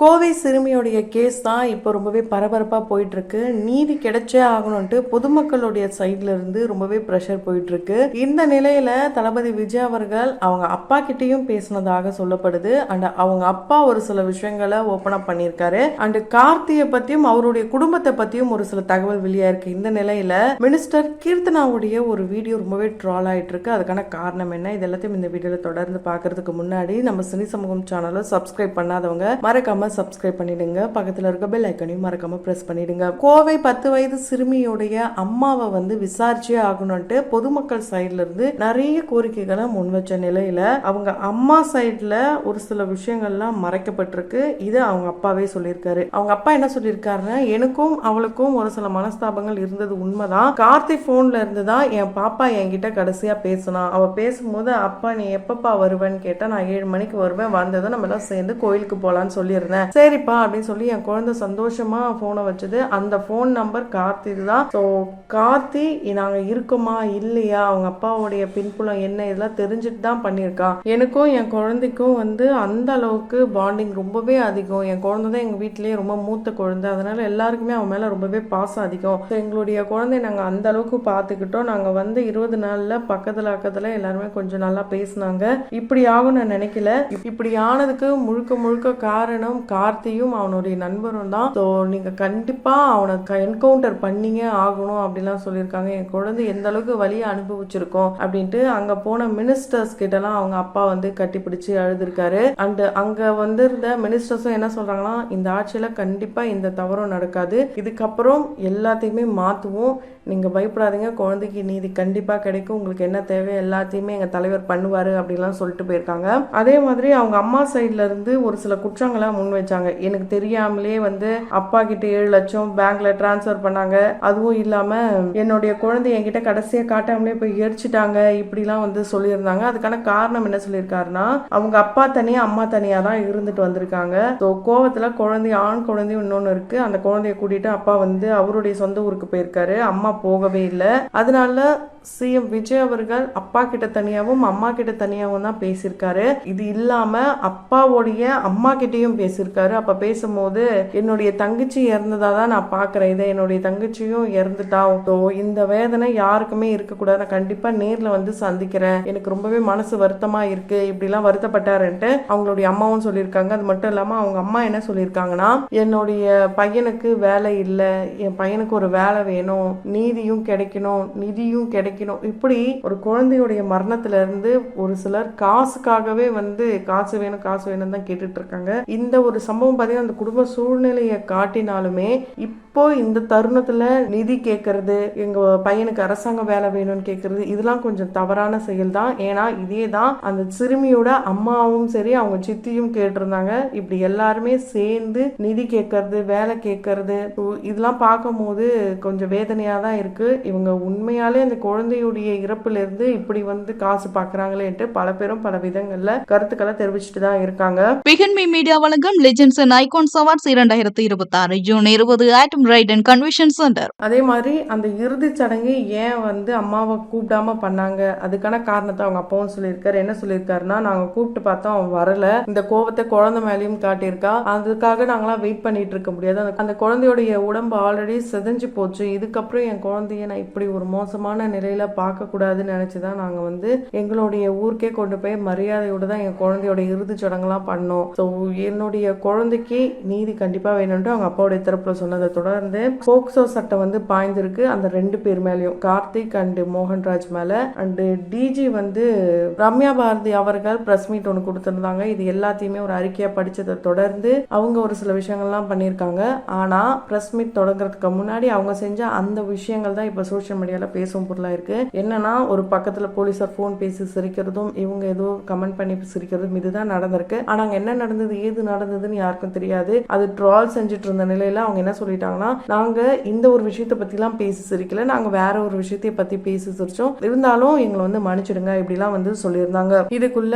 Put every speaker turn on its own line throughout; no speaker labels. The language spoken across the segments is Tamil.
கோவை சிறுமியோடைய கேஸ் தான் இப்போ ரொம்பவே பரபரப்பாக போயிட்டுருக்கு. நீதி கிடைச்சே ஆகணும்ட்டு பொதுமக்களுடைய சைட்ல இருந்து ரொம்பவே ப்ரெஷர் போயிட்டுருக்கு. இந்த நிலையில தளபதி விஜய் அவர்கள் அவங்க அப்பா கிட்டேயும் பேசினதாக சொல்லப்படுது. அண்ட் அவங்க அப்பா ஒரு சில விஷயங்களை ஓப்பன் அப் பண்ணியிருக்காரு. அண்ட் கார்த்தியை பற்றியும் அவருடைய குடும்பத்தை பற்றியும் ஒரு சில தகவல் வெளியாயிருக்கு. இந்த நிலையில மினிஸ்டர் கீர்த்தனாவுடைய ஒரு வீடியோ ரொம்பவே ட்ரால் ஆயிட்டு இருக்கு. அதுக்கான காரணம் என்ன, இது எல்லாத்தையும் இந்த வீடியோல தொடர்ந்து பார்க்கறதுக்கு முன்னாடி நம்ம சினி சமூகம் சேனலை சப்ஸ்கிரைப் பண்ணாதவங்க மறக்காம சப்ஸ்கிரைப் பண்ணிடுங்க. பக்கத்துல இருக்க பெல் ஐக்கனையும் மறக்காம பிரஸ் பண்ணிடுங்க. கோவை 10 வயது சிறுமியுடைய அம்மாவை விசாரிச்சே ஆகணும்ட்டு பொதுமக்கள் சைட்ல இருந்து நிறைய கோரிக்கைகளை முன் வச்ச நிலையில அவங்க அம்மா சைட்ல ஒரு சில விஷயங்கள்லாம் மறைக்கப்பட்டிருக்கு. இது அவங்க அப்பாவே சொல்லியிருக்காரு. அவங்க அப்பா என்ன சொல்லியிருக்காருன்னா, எனக்கும் அவளுக்கும் ஒரு சில மனஸ்தாபங்கள் இருந்தது உண்மைதான். கார்த்தி போன்ல இருந்துதான் என் பாப்பா என்கிட்ட கடைசியா பேசினா. அவ பேசும்போது, அப்பா நீ எப்பப்பா வருவேன்னு கேட்டா, நான் 7 மணிக்கு வருவேன், வந்ததும் நம்ம எல்லாம் சேர்ந்து கோயிலுக்கு போலான்னு சொல்லியிருந்தேன். சரிப்பா அப்படின்னு சொல்லி என் குழந்தை சந்தோஷமா போனை வச்சது. அந்த போன் நம்பர் கார்த்தி தான். ஸோ கார்த்தி நாங்க இருக்கோமா இல்லையா, அவங்க அப்பாவுடைய பின்புலம் என்ன, இதெல்லாம் தெரிஞ்சுட்டு தான் பண்ணியிருக்கான். எனக்கும் என் குழந்தைக்கும் அந்த அளவுக்கு பாண்டிங் ரொம்பவே அதிகம். என் குழந்தை தான் எங்க வீட்டிலேயே ரொம்ப மூத்த குழந்தை. அதனால எல்லாருக்குமே அவன் மேல ரொம்பவே பாசம் அதிகம். எங்களுடைய குழந்தை நாங்க அந்த அளவுக்கு பார்த்துக்கிட்டோம். நாங்க 20 நாள்ல பக்கத்துல எல்லாருமே கொஞ்சம் நல்லா பேசினாங்க. இப்படி ஆகும் நான் நினைக்கல. இப்படி ஆனதுக்கு முழுக்க காரணம் கார்த்தியும் அவனுடைய நண்பரும் தான். ஸோ நீங்க கண்டிப்பா அவனை என்கவுண்டர் பண்ணிங்க ஆகணும் அப்படிலாம் சொல்லியிருக்காங்க. என் குழந்தை எந்த அளவுக்கு வலியை அனுபவிச்சிருக்கோம் அப்படின்ட்டு அங்க போன மினிஸ்டர்ஸ் கிட்டலாம் அவங்க அப்பா கட்டிப்பிடிச்சு அழுதுருக்காரு. அண்ட் அங்க இருந்த மினிஸ்டர்ஸும் என்ன சொல்றாங்கன்னா, இந்த ஆட்சியில கண்டிப்பா இந்த தவறும் நடக்காது, இதுக்கப்புறம் எல்லாத்தையுமே மாத்துவோம், நீங்க பயப்படாதீங்க, குழந்தைக்கு நீதி கண்டிப்பா கிடைக்கும், உங்களுக்கு என்ன தேவை எல்லாத்தையுமே எங்க தலைவர் பண்ணுவாரு அப்படிலாம் சொல்லிட்டு போயிருக்காங்க. அதே மாதிரி அவங்க அம்மா சைட்ல இருந்து ஒரு சில குற்றங்களை முன் வச்சாங்க. எனக்கு தெரியாமலே அப்பா கிட்ட 7 லட்சம் பேங்க்ல டிரான்ஸ்பர் பண்ணாங்க, அதுவும் இல்லாம என்னுடைய குழந்தை என்கிட்ட கடைசியா காட்டாமலே போய் எரிச்சிட்டாங்க, இப்படிலாம் சொல்லியிருந்தாங்க. அதுக்கான காரணம் என்ன சொல்லியிருக்காருன்னா, அவங்க அப்பா தனியா அம்மா தனியா தான் இருந்துட்டு வந்திருக்காங்க. ஸோ கோவத்துல குழந்தை, ஆண் குழந்தையும் இன்னொன்னு இருக்கு, அந்த குழந்தைய கூட்டிட்டு அப்பா அவருடைய சொந்த ஊருக்கு போயிருக்காரு, அம்மா போகவே இல்லை. அதனால சிஎம் விஜய் அவர்கள் அப்பா கிட்ட தனியாவும் அம்மா கிட்ட தனியாவும் தான் பேசியிருக்காரு. இது இல்லாம அப்பாவுடைய அம்மா கிட்டையும் பேசியிருக்காரு. அப்ப பேசும்போது, என்னுடைய தங்கச்சி இறந்ததா தான் நான் பாக்குறேன், இதை என்னுடைய தங்கச்சியும் இறந்துட்டா, இந்த வேதனை யாருக்குமே இருக்கக்கூடாது, நான் கண்டிப்பா நேர்ல சந்திக்கிறேன், எனக்கு ரொம்பவே மனசு வருத்தமா இருக்கு, இப்படிலாம் வருத்தப்பட்டாருன்ட்டு அவங்களுடைய அம்மாவும் சொல்லியிருக்காங்க. அது மட்டும் இல்லாம அவங்க அம்மா என்ன சொல்லியிருக்காங்கன்னா, என்னுடைய பையனுக்கு வேலை இல்லை, என் பையனுக்கு ஒரு வேலை வேணும், நீதியும் கிடைக்கணும், நிதியும் கிடைக்கணும், இப்படி ஒரு குழந்தையுடைய மரணத்துல இருந்து ஒரு சிலர் காசுக்காகவே காசு வேணும் தான் கேட்டுட்டு இருக்காங்க. இந்த ஒரு சம்பவம் பார்த்தீங்கன்னா அந்த குடும்ப சூழ்நிலையை காட்டினாலுமே இப்போ இந்த தருணத்துல நிதி கேட்கறது, எங்க பையனுக்கு அரசாங்க வேலை வேணும்னு கேட்கறது, இதெல்லாம் கொஞ்சம் தவறான செயல் தான். ஏன்னா இதே தான் அந்த சிறுமியோட அம்மாவும் சரி அவங்க சித்தியும் கேட்டிருந்தாங்க. இப்படி எல்லாருமே சேர்ந்து நிதி கேட்கறது, வேலை கேட்கறது, இதெல்லாம் பார்க்கும் போது கொஞ்சம் வேதனையா தான் இருக்கு. இவங்க உண்மையாலே அந்த குழந்தையுடைய இறப்புல இருந்து இப்படி காசு பாக்குறாங்களேன்ட்டு பல பேரும் பல விதங்கள்ல கருத்துக்களை தெரிவிச்சுட்டு தான் இருக்காங்க.
பிகன்மி மீடியா வழங்கும் legends and icons awards 2026 June 20 ஆட்டம் ரைடன் கன்வென்ஷன் சென்டர்.
அதே மாதிரி அந்த இறுதி சடங்கு ஏன் அம்மாவை கூப்பிடாம பண்ணாங்க, அதுக்கான காரணத்தை அவங்க அப்பாவும் சொல்லியிருக்காரு. என்ன சொல்லியிருக்காருன்னா, நாங்க கூப்பிட்டு பார்த்தோம், அவன் வரல, இந்த கோபத்தை குழந்தை மேலேயும் காட்டியிருக்கா, அதுக்காக நாங்களாம் வெயிட் பண்ணிட்டு இருக்க முடியாது, அந்த குழந்தையோடைய உடம்பு ஆல்ரெடி செதஞ்சு போச்சு, இதுக்கப்புறம் என் குழந்தைய நான் இப்படி ஒரு மோசமான நிலையில பார்க்க கூடாதுன்னு நினைச்சுதான் நாங்க எங்களுடைய ஊருக்கே கொண்டு போய் மரியாதையோட தான் என் குழந்தையோட இறுதி சடங்குலாம் பண்ணோம். ஸோ என்னுடைய குழந்தைக்கு நீதி கண்டிப்பா வேணும்னு அவங்க அப்பாவுடைய தரப்புல சொன்னதை தொடர்ந்து போக்சோ சட்டம் பாய்ந்திருக்கு அந்த 2 பேர் மேலயும், கார்த்திக் அண்ட் மோகன்ராஜ் மேல. அண்ட் டிஜி ரம்யா பாரதி அவர்கள் பிரஸ் மீட் ஒன்று கொடுத்திருந்தாங்க. இது எல்லாத்தையுமே ஒரு அறிக்கையா படிச்சதை தொடர்ந்து அவங்க ஒரு சில விஷயங்கள்லாம் பண்ணியிருக்காங்க. ஆனா பிரஸ் மீட் தொடங்குறதுக்கு முன்னாடி அவங்க செஞ்ச அந்த விஷயங்கள் தான் இப்ப சோசியல் மீடியால பேசும் பொருளா இருக்கு. என்னன்னா, ஒரு பக்கத்துல போலீஸார் போன் பேசி சிரிக்கிறதும், இவங்க ஏதோ கமெண்ட் பண்ணி சிரிக்கிறதும், இதுதான் நடந்திருக்கு. ஆனா அங்க என்ன நடந்தது, ஏது நடந்ததுன்னு யாருக்கும் தெரியாது. அது ட்ரால் செஞ்சுட்டு இருந்த நிலையில அவங்க என்ன சொல்லிட்டாங்கன்னா, நாங்க இந்த ஒரு விஷயத்த பத்தி எல்லாம் பேசி சிரிக்கல, நாங்க வேற ஒரு விஷயத்தை பத்தி பேசி சிரிச்சோம், இருந்தாலும் எங்களை மன்னிச்சிடுங்க, இப்படிலாம் சொல்லியிருந்தாங்க. இதுக்குள்ள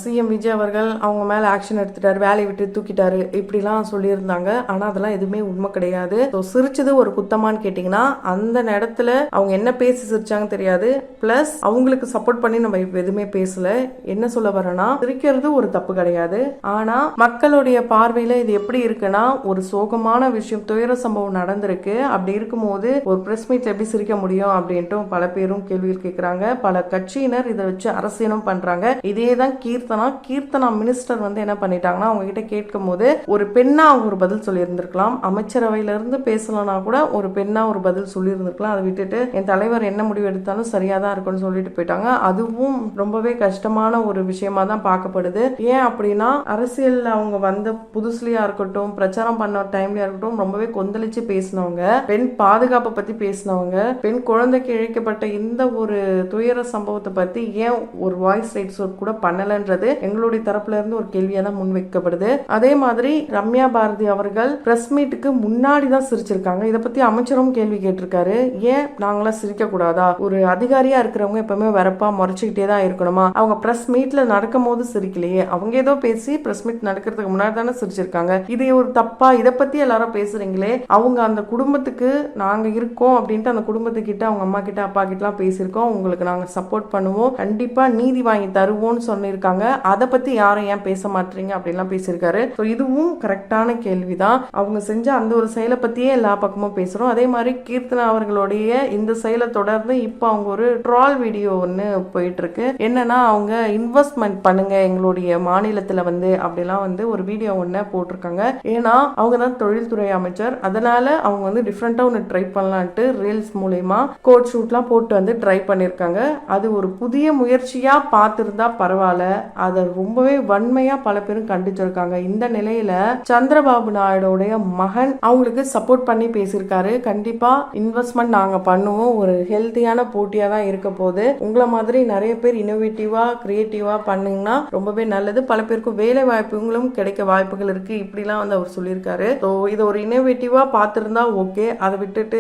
சிஎம் விஜய் அவர்கள் அவங்க மேல ஆக்ஷன் எடுத்துட்டாரு, வேலையை விட்டு தூக்கிட்டாரு, இப்படிலாம் சொல்லியிருந்தாங்க. ஆனா அதெல்லாம் எதுவுமே உண்மை கிடையாது. சிரிச்சது ஒரு குத்தமான்னு கேட்டீங்கன்னா, அந்த நேரத்துல அவங்க என்ன பேசி சிரிச்சாங்க, சிரிக்கிறாங்க தெரியாது. பிளஸ் அவங்களுக்கு சப்போர்ட் பண்ணி நம்ம எதுவுமே பேசல. என்ன சொல்ல வரேன்னா, சிரிக்கிறது ஒரு தப்பு கிடையாது. ஆனா மக்களுடைய பார்வையில இது எப்படி இருக்குன்னா, ஒரு சோகமான விஷயம், துயர சம்பவம் நடந்திருக்கு. அப்படி இருக்கும்போது ஒரு பிரஸ் மீட்ல எப்படி சிரிக்க முடியும் அப்படின்ட்டு பல பேரும் கேள்விகள் கேட்கிறாங்க. பல கட்சியினர் இதை வச்சு அரசியலும் பண்றாங்க. இதேதான் கீர்த்தனா மினிஸ்டர் வந்து என்ன பண்ணிட்டாங்கன்னா, அவங்க கிட்ட கேட்கும் போது ஒரு பெண்ணா அவங்க ஒரு பதில் சொல்லி இருந்திருக்கலாம். அமைச்சரவையில இருந்து பேசலனா கூட ஒரு பெண்ணா ஒரு பதில் சொல்லி இருந்திருக்கலாம். அதை விட்டுட்டு என் தலைவர் என்ன முடிவு எடுத்தாலும் சரியாதான் இருக்கும்னு சொல்லிட்டு போயிட்டாங்க. அதுவும் ரொம்பவே கஷ்டமான ஒரு விஷயமா தான் பார்க்கப்படுது. ஏன் அப்படின்னா, அரசியல் அவங்க வந்த புதுசுலயா இருக்கட்டும், பிரச்சாரம் பண்ண டைம்லயா இருக்கட்டும், ரொம்பவே கொந்தளிச்சு பேசினவங்க, பெண் பாதுகாப்பை பத்தி பேசினவங்க, பெண் குழந்தைக்கு இழைக்கப்பட்ட இந்த ஒரு துயர சம்பவத்தை பத்தி ஏன் ஒரு வாய்ஸ் ரைட்ஸ் கூட பண்ணலன்றது எங்களுடைய தரப்புல இருந்து ஒரு கேள்வியா தான் முன்வைக்கப்படுது. அதே மாதிரி ரம்யா பாரதி அவர்கள் பிரஸ் மீட்டுக்கு முன்னாடி தான் சிரிச்சிருக்காங்க. இதை பத்தி அமைச்சரும் கேள்வி கேட்டிருக்காரு. ஏன் நாங்களாம் சிரிக்க கூடாதா? ஒரு அதிகாரியா இருக்கிறவங்க எப்பவுமே வரப்பா முறைச்சுக்கிட்டே தான் இருக்கணுமா? அவங்க பிரஸ் மீட்ல நடக்கும் போது சிரிக்கலையே, அவங்க ஏதோ பேசி பிரஸ் மீட் நடக்கிறதுக்கு முன்னாடி தானே சிரிச்சிருக்காங்க. இது ஒரு தப்பா? இதை பத்தி எல்லாரும் பேசுறீங்களே. அவங்க அந்த குடும்பத்துக்கு நாங்க இருக்கோம் அப்படின்ட்டு அந்த குடும்பத்துக்கிட்ட, அவங்க அம்மா கிட்ட, அப்பா கிட்டலாம் பேசியிருக்கோம். உங்களுக்கு நாங்க சப்போர்ட் பண்ணுவோம், கண்டிப்பா நீதி வாங்கி தருவோம்னு சொல்லியிருக்காங்க. அதை பத்தி யாரும் ஏன் பேச மாட்டீங்க அப்படின்லாம் பேசியிருக்காரு. இதுவும் கரெக்டான கேள்விதான். அவங்க செஞ்ச அந்த ஒரு செயலை பத்தியே எல்லா பக்கமும் பேசுறோம். அதே மாதிரி கீர்த்தனா அவர்களுடைய இந்த செயலை தொடர்ந்து இப்போ அவங்க ஒரு ட்ரால் வீடியோ ஒன்று போயிட்டு இருக்கு. என்னன்னா, அவங்க இன்வெஸ்ட்மெண்ட் பண்ணுங்க எங்களுடைய மாநிலத்துல வந்து அப்படிலாம் வந்து ஒரு வீடியோ ஒன்று போட்டிருக்காங்க. ஏன்னா அவங்க தான் தொழில்துறை அமைச்சர். அதனால அவங்க வந்து டிஃப்ரெண்டா ஒன்று ட்ரை பண்ணலான்ட்டு ரீல்ஸ் மூலமா கோட் ஷூட்லாம் போட்டு வந்து ட்ரை பண்ணிருக்காங்க. அது ஒரு புதிய முயற்சியா பார்த்திருந்தா பரவாயில்ல. அதை ரொம்பவே வன்மையா பல பேரும் கண்டிச்சிருக்காங்க. இந்த நிலையில சந்திரபாபு நாயுடைய மகன் அவங்களுக்கு சப்போர்ட் பண்ணி பேசியிருக்காரு. கண்டிப்பா இன்வெஸ்ட்மெண்ட் நாங்க பண்ணுவோம், ஒரு ஹெல்த்தியான போட்டியா தான் இருக்க போது. உங்களை மாதிரி நிறைய பேர் இன்னோவேட்டிவா கிரியேட்டிவா பண்ணீங்கன்னா ரொம்பவே நல்லது. பல பேருக்கு வேலை வாய்ப்புகளும் கிடைக்க வாய்ப்புகள் இருக்கு. இப்படிலாம் வந்து அவர் சொல்லியிருக்காரு. இது ஒரு இன்னோவேட்டிவா பார்த்திருந்தா ஓகே. அதை விட்டுட்டு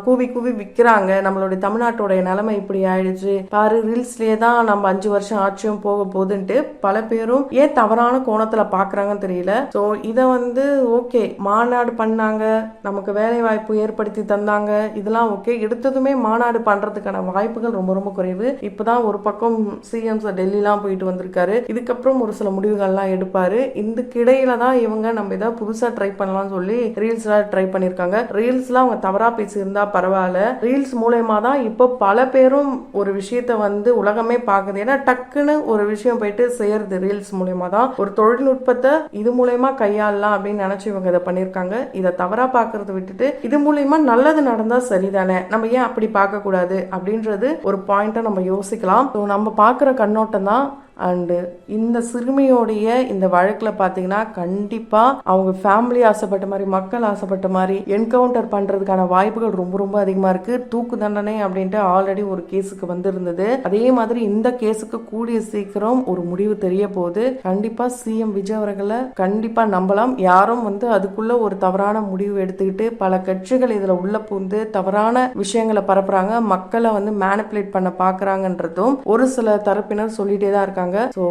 கூவி கூவி விற்கிறாங்க. நம்மளுடைய தமிழ்நாட்டோடைய நிலைமை இப்படி ஆயிடுச்சு பாரு, ரீல்ஸ்லயே தான் நம்ம 5 வருஷம் ஆட்சியும் போக போகுதுன்ட்டு பல பேரும் ஏன் தவறான கோணத்துல பாக்குறாங்கன்னு தெரியல. சோ இதை வந்து ஓகே, மாநாடு பண்ணாங்க, நமக்கு வேலை வாய்ப்பு ஏற்படுத்தி தந்தாங்க, இதெல்லாம் ஓகே. எடுத்ததுமே மாநாடு பண்றதுக்கான வாய்ப்புகள் ரொம்ப ரொம்ப குறைவு. இப்பதான் ஒரு பக்கம் சிஎம் டெல்லிலாம் போயிட்டு வந்திருக்காரு. இதுக்கப்புறம் ஒரு சில முடிவுகள்லாம் எடுப்பாரு. இதுக்கிடையில தான் இவங்க நம்ம ஏதாவது புதுசா ட்ரை பண்ணலாம்னு சொல்லி ரீல்ஸ்லாம் ட்ரை பண்ணிருக்காங்க. ரீல்ஸ்லாம் அவங்க தவறா பேசியிருந்தா பரவாயில்ல. ரீல்ஸ் மூலயமா தான் இப்போ பல பேரும் ஒரு விஷயத்த வந்து உலகமே பாக்குது. ஏன்னா டக்குன்னு ஒரு விஷயம் போயிட்டு செய்யறது ரீல்ஸ் மூலயமா தான். ஒரு தொழில்நுட்பத்தை இது மூலயமா கையாளலாம் அப்படின்னு நினைச்சு இவங்க இதை பண்ணிருக்காங்க. இதை தவறா பாக்குறத விட்டுட்டு இது மூலயமா நல்லது நடந்தா சரிதானே, நம்ம ஏன் அப்படி பார்க்க கூடாது அப்படின்றது ஒரு பாயிண்டா நம்ம யோசிக்கலாம். நம்ம பாக்குற கண்ணோட்டம் தான். அண்டு இந்த சிறுமியோடைய இந்த வழக்கில் பார்த்தீங்கன்னா கண்டிப்பாக அவங்க ஃபேமிலி ஆசைப்பட்ட மாதிரி, மக்கள் ஆசைப்பட்ட மாதிரி என்கவுண்டர் பண்ணுறதுக்கான வாய்ப்புகள் ரொம்ப ரொம்ப அதிகமாக இருக்குது. தூக்கு தண்டனை அப்படின்ட்டு ஆல்ரெடி ஒரு கேஸுக்கு வந்திருந்தது. அதே மாதிரி இந்த கேஸுக்கு கூடிய சீக்கிரம் ஒரு முடிவு தெரிய போகுது. கண்டிப்பாக சிஎம் விஜய் அவர்களை கண்டிப்பாக நம்பலாம். யாரும் வந்து அதுக்குள்ள ஒரு தவறான முடிவு எடுத்துக்கிட்டு பல கட்சிகள் இதில் உள்ள பூந்து தவறான விஷயங்களை பரப்புறாங்க, மக்களை வந்து மேனிப்புலேட் பண்ண பார்க்குறாங்கன்றதும் ஒரு சில தரப்பினர் சொல்லிட்டே தான் இருக்காங்க. ஸோ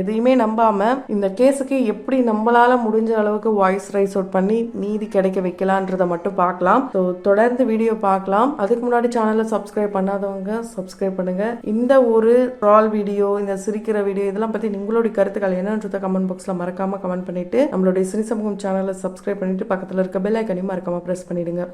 எதையுமே நம்பாம இந்த கேஸுக்கு எப்படி நம்மளால முடிஞ்ச அளவுக்கு வாய்ஸ் ரைஸ் அவுட் பண்ணி நீதி கிடைக்க வைக்கலான்றதை மட்டும் பார்க்கலாம். ஸோ தொடர்ந்து வீடியோ பார்க்கலாம். அதுக்கு முன்னாடி சேனலை சப்ஸ்கிரைப் பண்ணாதவங்க சப்ஸ்கிரைப் பண்ணுங்க. இந்த ஒரு ட்ரால் வீடியோ, இந்த சிரிக்கிற வீடியோ, இதெல்லாம் பத்தி உங்களுடைய கருத்துக்கள் என்னன்றத கமெண்ட் பாக்ஸ்ல மறக்காம கமெண்ட் பண்ணிட்டு நம்மளுடைய சினி சமூகம் சேனலை சப்ஸ்கிரைப் பண்ணிட்டு பக்கத்துல இருக்க பெல் ஐக்கனையும் மறக்காம பிரஸ் பண்ணிடுங்க.